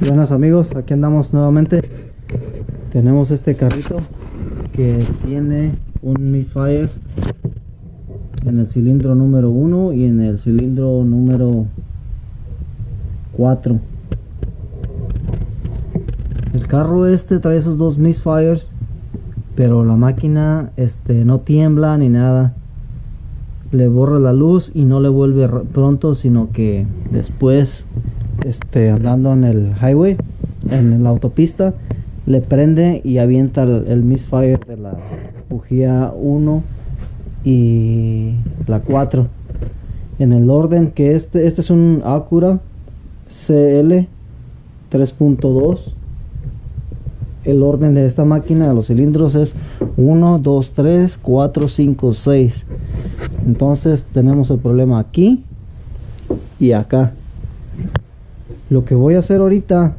Buenas amigos, aquí andamos nuevamente. Tenemos este carrito que tiene un misfire en el cilindro número 1 y en el cilindro número 4. El carro trae esos dos misfires, pero la máquina no tiembla ni nada. Le borra la luz y no le vuelve pronto, sino que después andando en el highway, en la autopista, le prende y avienta el misfire de la bujía 1 y la 4 en el orden que este es un Acura CL 3.2. El orden de esta máquina de los cilindros es 1, 2, 3, 4, 5, 6. Entonces tenemos el problema aquí y acá. Lo que voy a hacer ahorita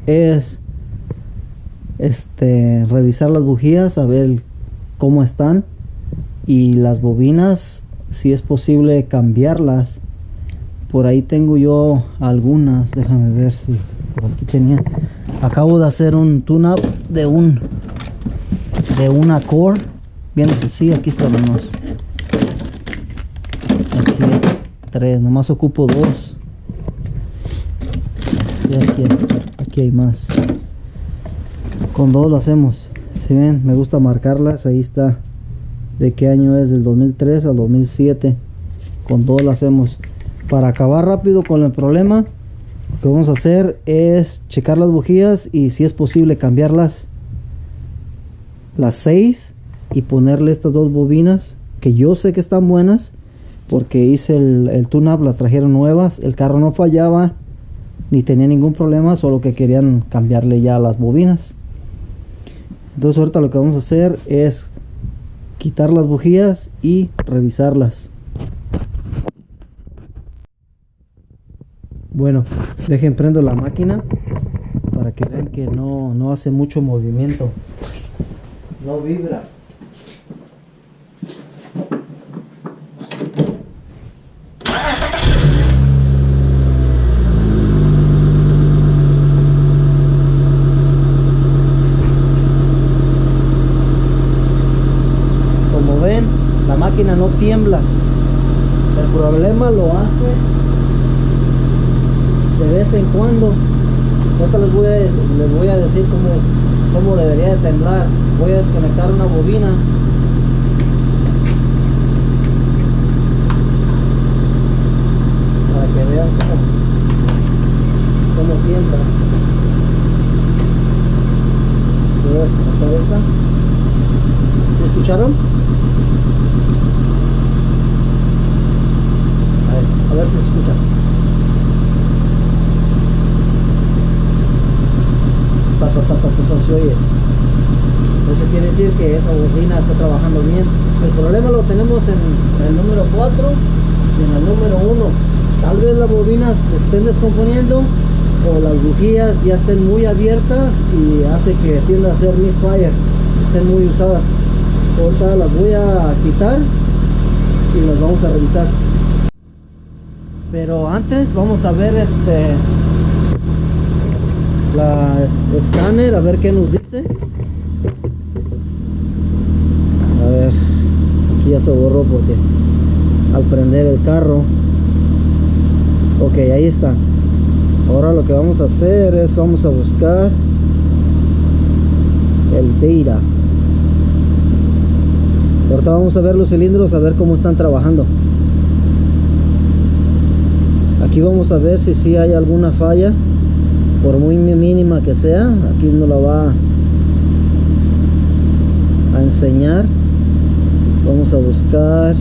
es revisar las bujías, a ver cómo están, y las bobinas, si es posible cambiarlas. Por ahí tengo yo algunas, déjame ver si por aquí tenía. Acabo de hacer un tune-up de una Accord. Bien, sí, aquí están unos. Aquí 3, nomás ocupo 2. Aquí hay más. Con 2 lo hacemos. Si ven, me gusta marcarlas. Ahí está. ¿De qué año es? Del 2003 al 2007. Con 2 lo hacemos. Para acabar rápido con el problema, lo que vamos a hacer es checar las bujías y, si es posible, cambiarlas las 6 y ponerle estas 2 bobinas que yo sé que están buenas porque hice el tune-up, las trajeron nuevas. El carro no fallaba ni tenía ningún problema, solo que querían cambiarle ya las bobinas. Entonces ahorita lo que vamos a hacer es quitar las bujías y revisarlas. Bueno, dejen prendo la máquina para que vean que no hace mucho movimiento, no vibra. Como ven, la máquina no tiembla. El problema lo hace de vez en cuando. Ahorita les voy a decir cómo debería de temblar. Voy a desconectar una bobina. Para que vean cómo tiembla. Voy a desconectar esta. ¿Sí escucharon? A ver si se escucha. Se oye. Eso quiere decir que esa bobina está trabajando bien. El problema lo tenemos en el número 4 y en el número 1. Tal vez las bobinas se estén descomponiendo o las bujías ya estén muy abiertas y hace que tienda a ser misfire, estén muy usadas. Ahorita las voy a quitar y las vamos a revisar. Pero antes vamos a ver la escáner, a ver qué nos dice. A ver, aquí ya se borró porque al prender el carro. Ok, ahí está. Ahora lo que vamos a hacer es vamos a buscar el data. Ahorita vamos a ver los cilindros, a ver cómo están trabajando. Aquí vamos a ver si sí hay alguna falla. Por muy mínima que sea, aquí nos la va a enseñar. Vamos a buscar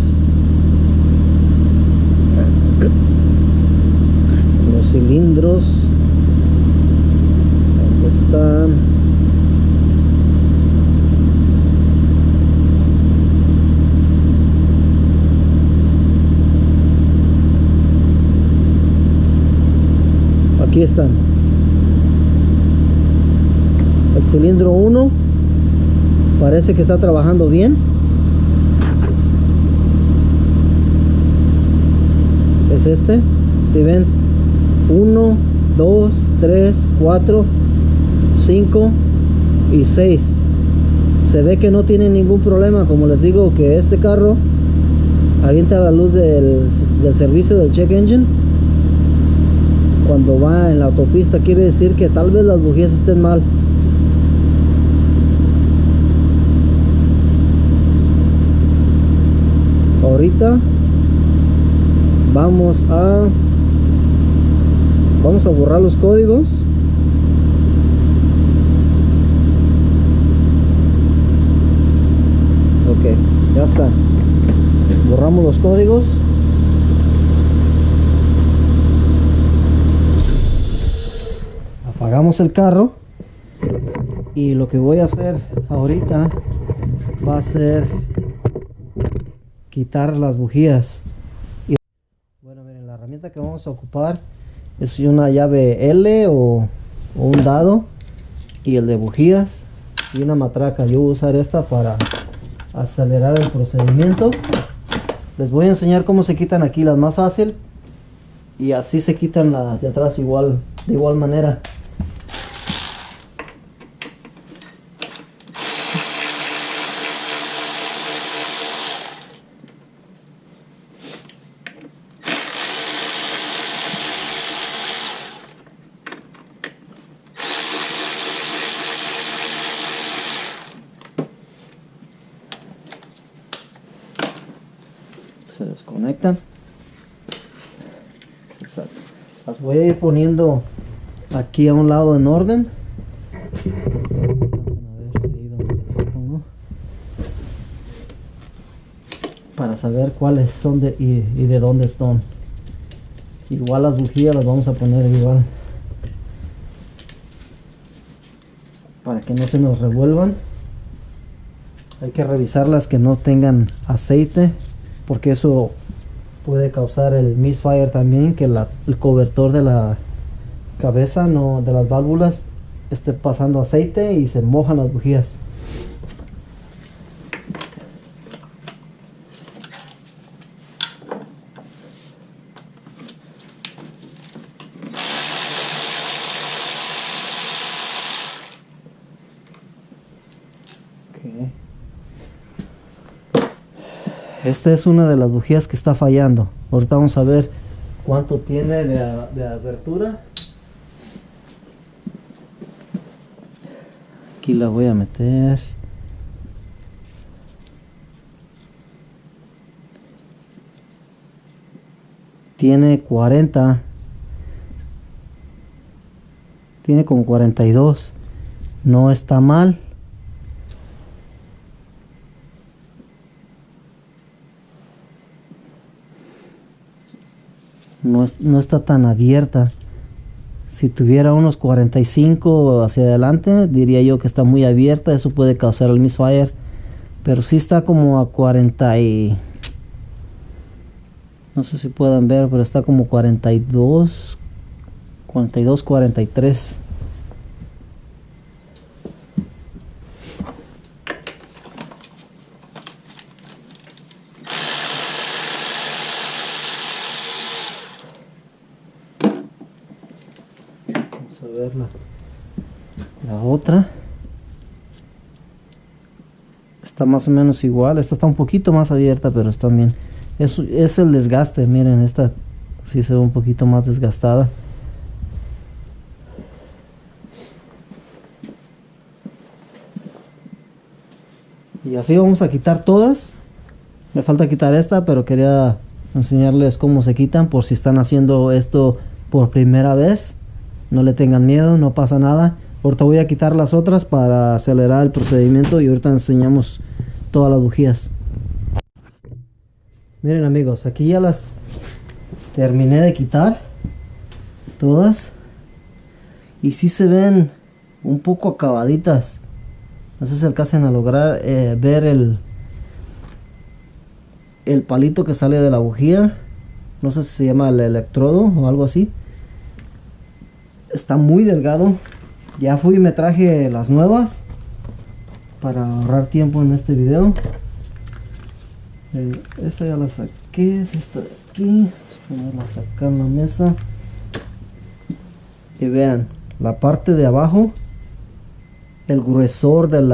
los cilindros. ¿Dónde están? Aquí están. El cilindro 1 parece que está trabajando bien. Es si ven, 1, 2, 3, 4, 5 y 6. Se ve que no tiene ningún problema. Como les digo, que este carro avienta la luz del servicio del check engine cuando va en la autopista. Quiere decir que tal vez las bujías estén mal. Ahorita vamos a borrar los códigos. Ok, ya está. Borramos los códigos. Apagamos el carro. Y lo que voy a hacer ahorita va a ser quitar las bujías. Y bueno, miren, la herramienta que vamos a ocupar es una llave L o un dado, y el de bujías y una matraca. Yo voy a usar esta para acelerar el procedimiento. Les voy a enseñar cómo se quitan aquí las más fácil, y así se quitan las de atrás de igual manera. Se desconectan. Las voy a ir poniendo aquí a un lado en orden. Para saber cuáles son y de dónde están. Igual las bujías las vamos a poner igual, para que no se nos revuelvan. Hay que revisarlas que no tengan aceite, porque eso puede causar el misfire también, que el cobertor de la cabeza, no de las válvulas, esté pasando aceite y se mojan las bujías. Okay. Esta es una de las bujías que está fallando. Ahorita vamos a ver cuánto tiene de abertura. Aquí la voy a meter. Tiene 40. Tiene como 42. No está mal. No está tan abierta. Si tuviera unos 45 hacia adelante, diría yo que está muy abierta. Eso puede causar el misfire. Pero sí está como a 40 y... no sé si puedan ver, pero está como 42, 43. Vamos a ver la otra. Está más o menos igual. Esta está un poquito más abierta, pero está bien. Es el desgaste. Miren, esta sí se ve un poquito más desgastada. Y así vamos a quitar todas. Me falta quitar esta, pero quería enseñarles cómo se quitan, por si están haciendo esto por primera vez. No le tengan miedo, no pasa nada. Ahorita voy a quitar las otras para acelerar el procedimiento, y ahorita enseñamos todas las bujías. Miren amigos, aquí ya las terminé de quitar todas, y sí se ven un poco acabaditas. No sé si alcancen a lograr ver el palito que sale de la bujía. No sé si se llama el electrodo o algo así. Está muy delgado. Ya fui y me traje las nuevas para ahorrar tiempo en este video. Esta ya la saqué, es esta de aquí. Vamos a ponerla acá en la mesa. Y vean, la parte de abajo, el gruesor del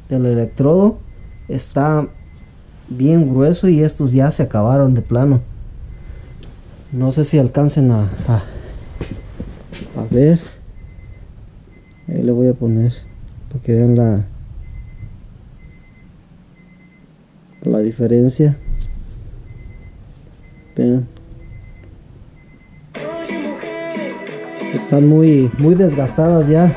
electrodo está bien grueso y estos ya se acabaron de plano. No sé si alcancen a ver. Ahí le voy a poner para que vean la diferencia. Vean, están muy desgastadas ya.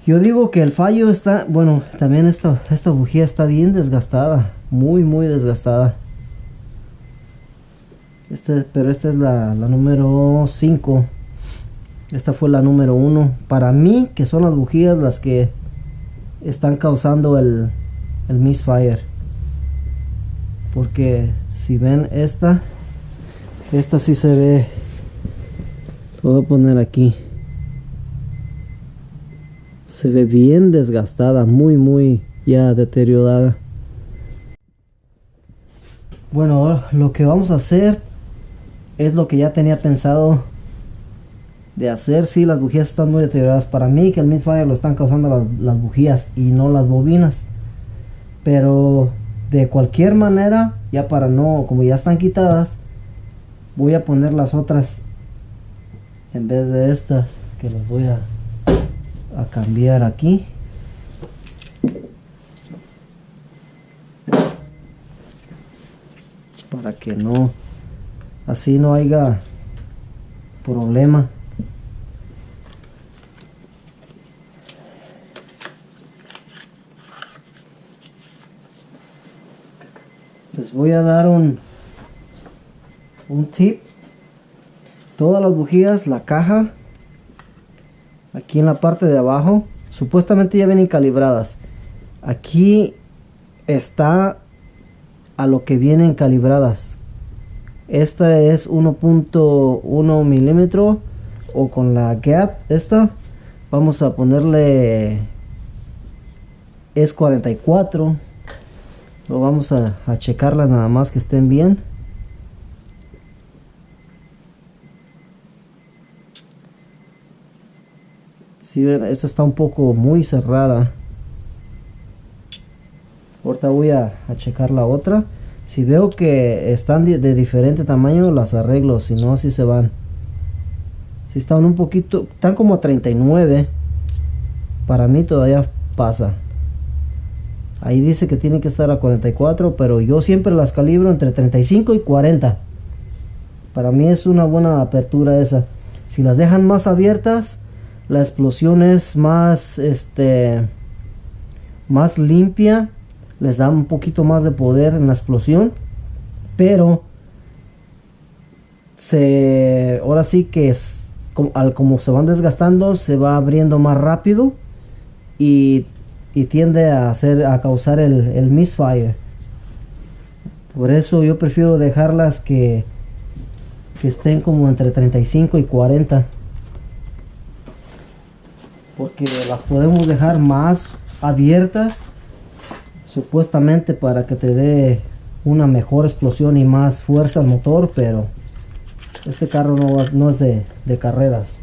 Yo digo que el fallo está, bueno, también esta bujía está bien desgastada, muy desgastada. Pero esta es la número 5. Esta fue la número 1. Para mí, que son las bujías las que están causando el misfire. Porque si ven esta sí se ve. Lo voy a poner aquí. Se ve bien desgastada, muy ya deteriorada. Bueno, ahora lo que vamos a hacer es lo que ya tenía pensado de hacer. Sí, las bujías están muy deterioradas. Para mí que el misfire lo están causando las bujías y no las bobinas. Pero de cualquier manera, ya para no, como ya están quitadas, voy a poner las otras en vez de estas, que las voy a cambiar aquí. Para que no, así no haya problema. Les voy a dar un tip. Todas las bujías, la caja, aquí en la parte de abajo, supuestamente ya vienen calibradas. Aquí está a lo que vienen calibradas. Esta es 1.1 milímetro, o con la gap esta vamos a ponerle es 44. Lo vamos a checarlas nada más que estén bien. Si ven, esta está un poco muy cerrada. Ahorita voy a checar la otra. Si veo que están de diferente tamaño, las arreglo. Si no, así se van. Si están un poquito, están como a 39. Para mí todavía pasa. Ahí dice que tiene que estar a 44, pero yo siempre las calibro entre 35 y 40. Para mí es una buena apertura esa. Si las dejan más abiertas, la explosión es más más limpia, les da un poquito más de poder en la explosión, pero ahora sí que como se van desgastando, se va abriendo más rápido y tiende a causar el misfire. Por eso yo prefiero dejarlas que estén como entre 35 y 40, porque las podemos dejar más abiertas supuestamente para que te dé una mejor explosión y más fuerza al motor, pero este carro no es de carreras.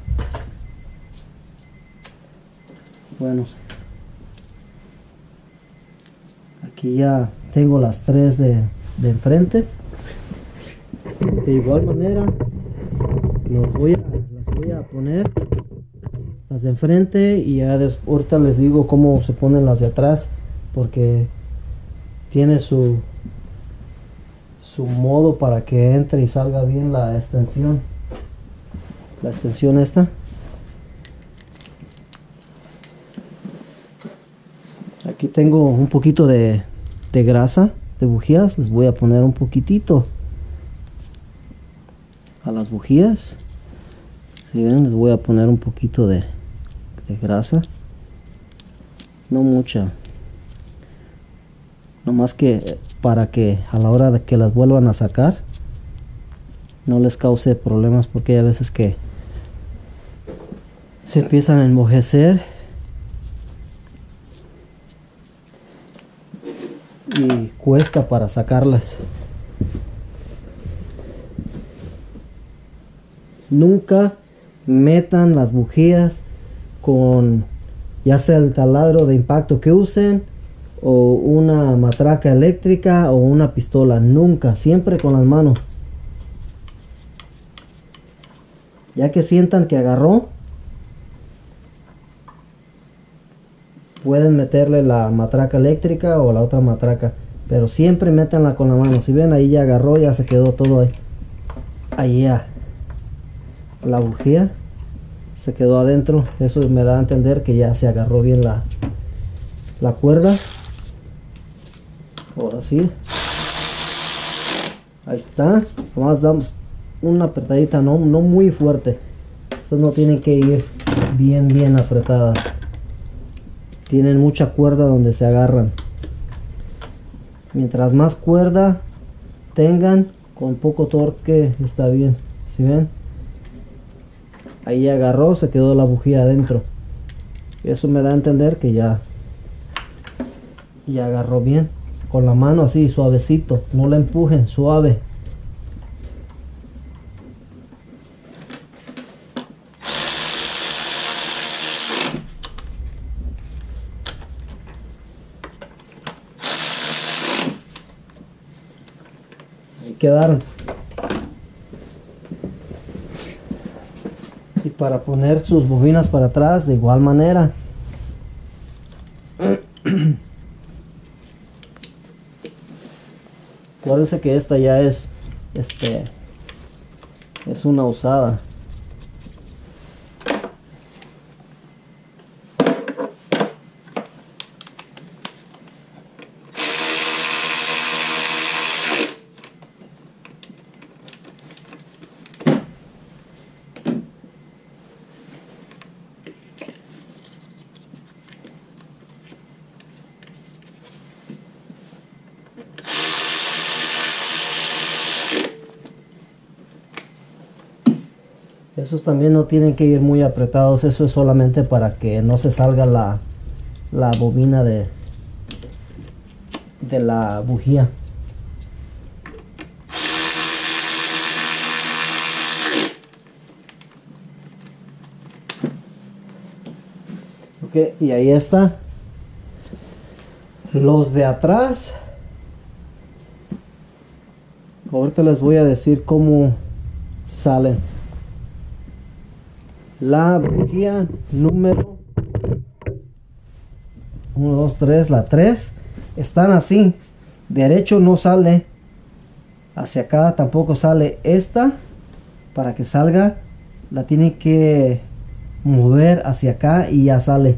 Bueno, aquí ya tengo las tres de enfrente. De igual manera las voy a poner las de enfrente, y ya ahorita les digo cómo se ponen las de atrás, porque tiene su modo para que entre y salga bien la extensión esta. Aquí tengo un poquito de grasa de bujías. Les voy a poner un poquitito a las bujías. Si ven, les voy a poner un poquito de grasa, no mucha, nomás que para que a la hora de que las vuelvan a sacar no les cause problemas, porque hay veces que se empiezan a enmohecer y cuesta para sacarlas. Nunca metan las bujías con ya sea el taladro de impacto que usen o una matraca eléctrica o una pistola. Nunca, siempre con las manos. Ya que sientan que agarró, pueden meterle la matraca eléctrica o la otra matraca, pero siempre métanla con la mano. Si ven, ahí ya agarró, ya se quedó todo ahí. Ahí ya la bujía se quedó adentro. Eso me da a entender que ya se agarró bien la cuerda. Ahora sí, ahí está. Nomás damos una apretadita, no muy fuerte. Estas no tienen que ir bien apretadas. Tienen mucha cuerda donde se agarran. Mientras más cuerda tengan, con poco torque está bien. ¿Sí ven? Ahí agarró, se quedó la bujía adentro. Eso me da a entender que ya agarró bien. Con la mano así, suavecito. No la empujen, suave. Ahí quedaron. Y para poner sus bobinas para atrás de igual manera. Acuérdense que esta ya es una usada. Esos también no tienen que ir muy apretados. Eso es solamente para que no se salga la bobina de la bujía. Ok, y ahí está. Los de atrás, ahorita les voy a decir cómo salen. La bujía número 1, 2, 3, la 3 están así. Derecho no sale. Hacia acá tampoco sale. Esta, para que salga, la tiene que mover hacia acá y ya sale.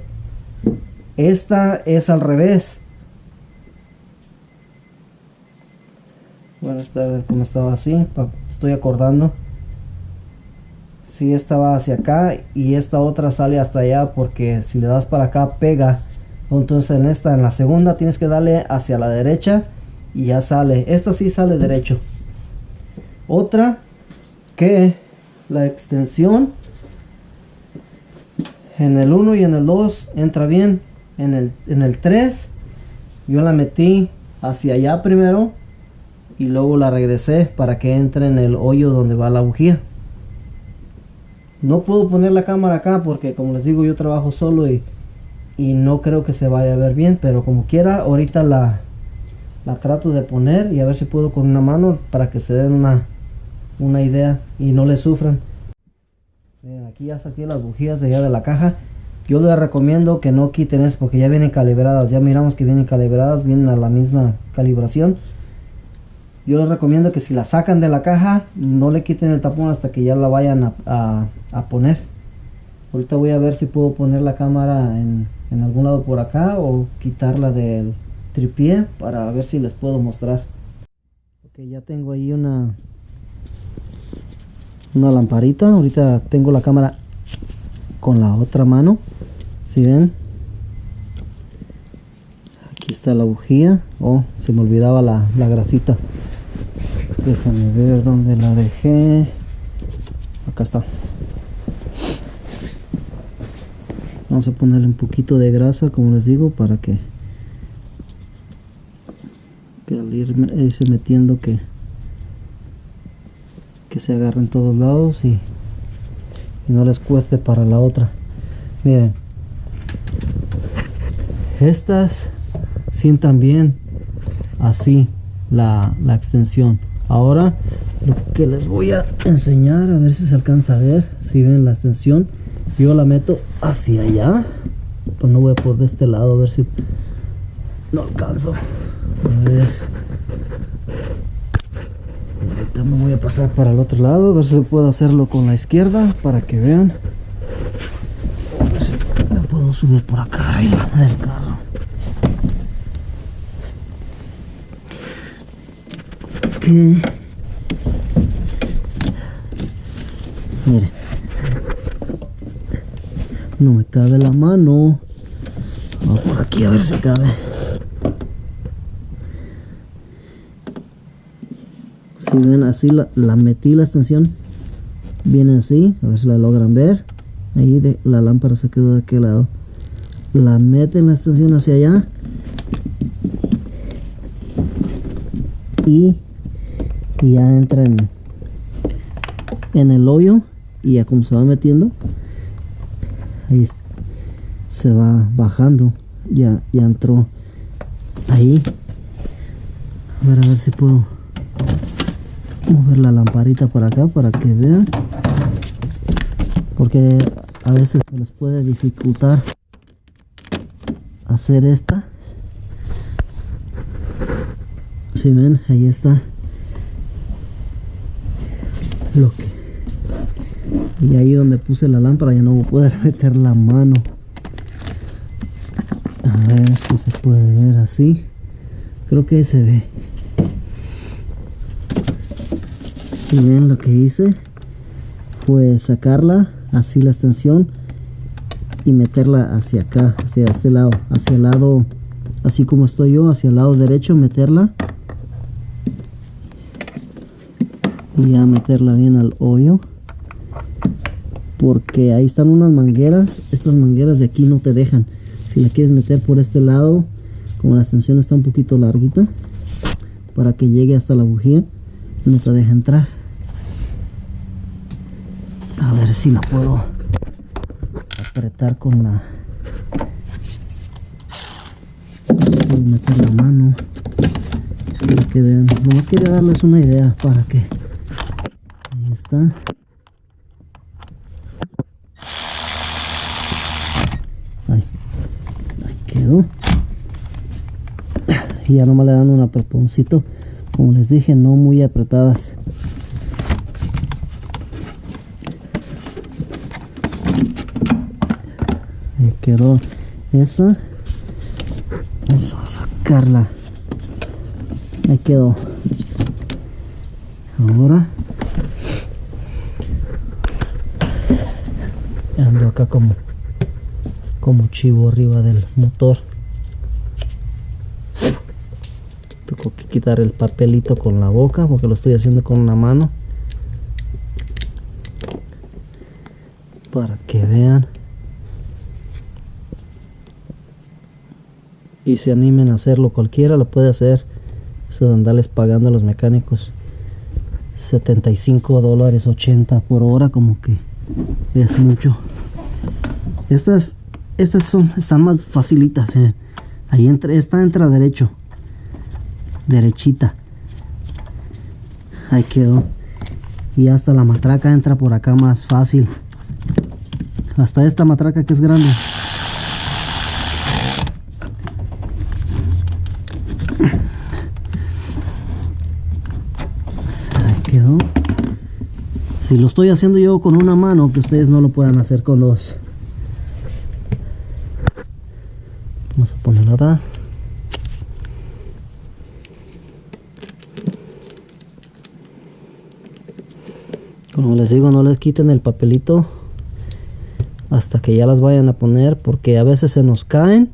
Esta es al revés. Bueno, a ver cómo estaba así. Estoy acordando. Si esta va hacia acá y esta otra sale hasta allá, porque si le das para acá pega. Entonces en la segunda tienes que darle hacia la derecha y ya sale. Esta sí sale derecho. Otra que la extensión en el 1 y en el 2 entra bien. En el 3 yo la metí hacia allá primero y luego la regresé para que entre en el hoyo donde va la bujía. No puedo poner la cámara acá porque, como les digo, yo trabajo solo y no creo que se vaya a ver bien, pero como quiera ahorita la trato de poner y a ver si puedo con una mano para que se den una idea y no le sufran. Miren, aquí ya saqué las bujías de allá de la caja. Yo les recomiendo que no quiten eso porque ya vienen calibradas. Ya miramos que vienen calibradas, vienen a la misma calibración. Yo les recomiendo que si la sacan de la caja, no le quiten el tapón hasta que ya la vayan a poner. Ahorita voy a ver si puedo poner la cámara en algún lado por acá o quitarla del tripié para ver si les puedo mostrar. Ok, ya tengo ahí una lamparita. Ahorita tengo la cámara con la otra mano. Si ven, aquí está la bujía. Oh, se me olvidaba la grasita. Déjame ver dónde la dejé. Acá está. Vamos a ponerle un poquito de grasa, como les digo, para que que al irse metiendo que se agarre en todos lados y no les cueste para la otra. Miren, estas sí entran bien así la extensión. Ahora lo que les voy a enseñar, a ver si se alcanza a ver, si ven la extensión, yo la meto hacia allá, pues no voy a por de este lado, a ver si no alcanzo. A ver, ahorita me voy a pasar para el otro lado, a ver si puedo hacerlo con la izquierda para que vean. A ver si me puedo subir por acá arriba del carro. Okay. Miren, no me cabe la mano. Vamos por aquí a ver si cabe. Si ven, así la metí la extensión. Viene así, a ver si la logran ver. Ahí la lámpara se quedó de aquel lado. La meten la extensión hacia allá. Y ya entra en el hoyo. Y ya como se va metiendo, ahí se va bajando. Ya entró ahí. A ver si puedo mover la lamparita para acá para que vean, porque a veces se les puede dificultar hacer esta. Si ven, ahí está lo que, y ahí donde puse la lámpara ya no voy a poder meter la mano. A ver si se puede ver así. Creo que se ve. Si ven, lo que hice fue sacarla así la extensión y meterla hacia acá, hacia este lado, hacia el lado, así como estoy yo, hacia el lado derecho, meterla y ya meterla bien al hoyo, porque ahí están unas mangueras. Estas mangueras de aquí no te dejan. Si la quieres meter por este lado, como la extensión está un poquito larguita, para que llegue hasta la bujía, no te deja entrar. A ver si la puedo apretar con la... si puedo meter la mano para que vean. Nomás quería darles una idea para que... ahí está. Ahí quedó. Y ya nomás le dan un apretoncito. Como les dije, no muy apretadas. Ahí quedó esa. Vamos a sacarla. Ahí quedó. Ahora ando acá como chivo arriba del motor. Tengo que quitar el papelito con la boca porque lo estoy haciendo con una mano, para que vean y se animen a hacerlo. Cualquiera lo puede hacer. Eso de andarles pagando a los mecánicos $75, 80 por hora, como que es mucho. Estas están más facilitas. Ahí entra derecho, derechita. Ahí quedó. Y hasta la matraca entra por acá más fácil. Hasta esta matraca que es grande. Ahí quedó. Si lo estoy haciendo yo con una mano, que ustedes no lo puedan hacer con dos. Vamos a ponerlo acá. Como les digo, no les quiten el papelito hasta que ya las vayan a poner, porque a veces se nos caen,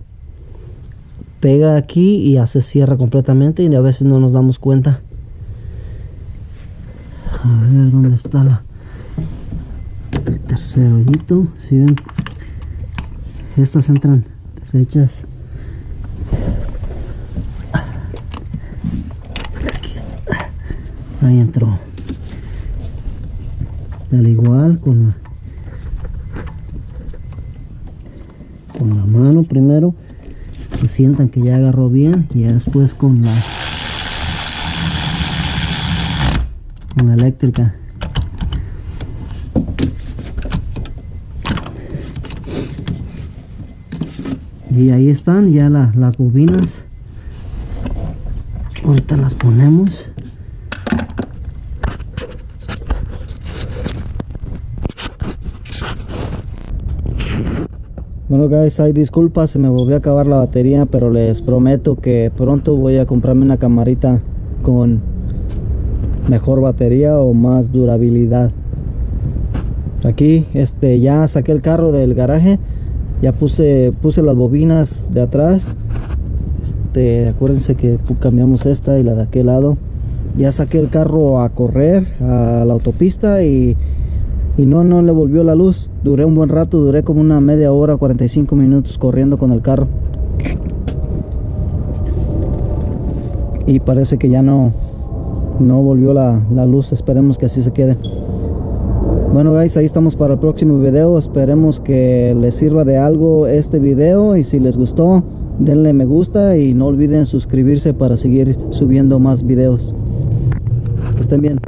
pega aquí y ya se cierra completamente y a veces no nos damos cuenta. A ver dónde está el tercer hoyito. Si ven, estas entran derechas. Ahí entró. Al igual con la mano primero, que sientan que ya agarró bien, y ya después con la eléctrica. Y ahí están ya las bobinas. Ahorita las ponemos. Bueno guys, hay disculpas, se me volvió a acabar la batería, pero les prometo que pronto voy a comprarme una camarita con mejor batería o más durabilidad. Aquí ya saqué el carro del garaje, ya puse las bobinas de atrás. Acuérdense que cambiamos esta y la de aquel lado. Ya saqué el carro a correr a la autopista y no le volvió la luz. Duré un buen rato, duré como una media hora, 45 minutos corriendo con el carro. Y parece que ya no volvió la luz. Esperemos que así se quede. Bueno guys, ahí estamos para el próximo video. Esperemos que les sirva de algo este video, y si les gustó, denle me gusta y no olviden suscribirse para seguir subiendo más videos. Que estén bien.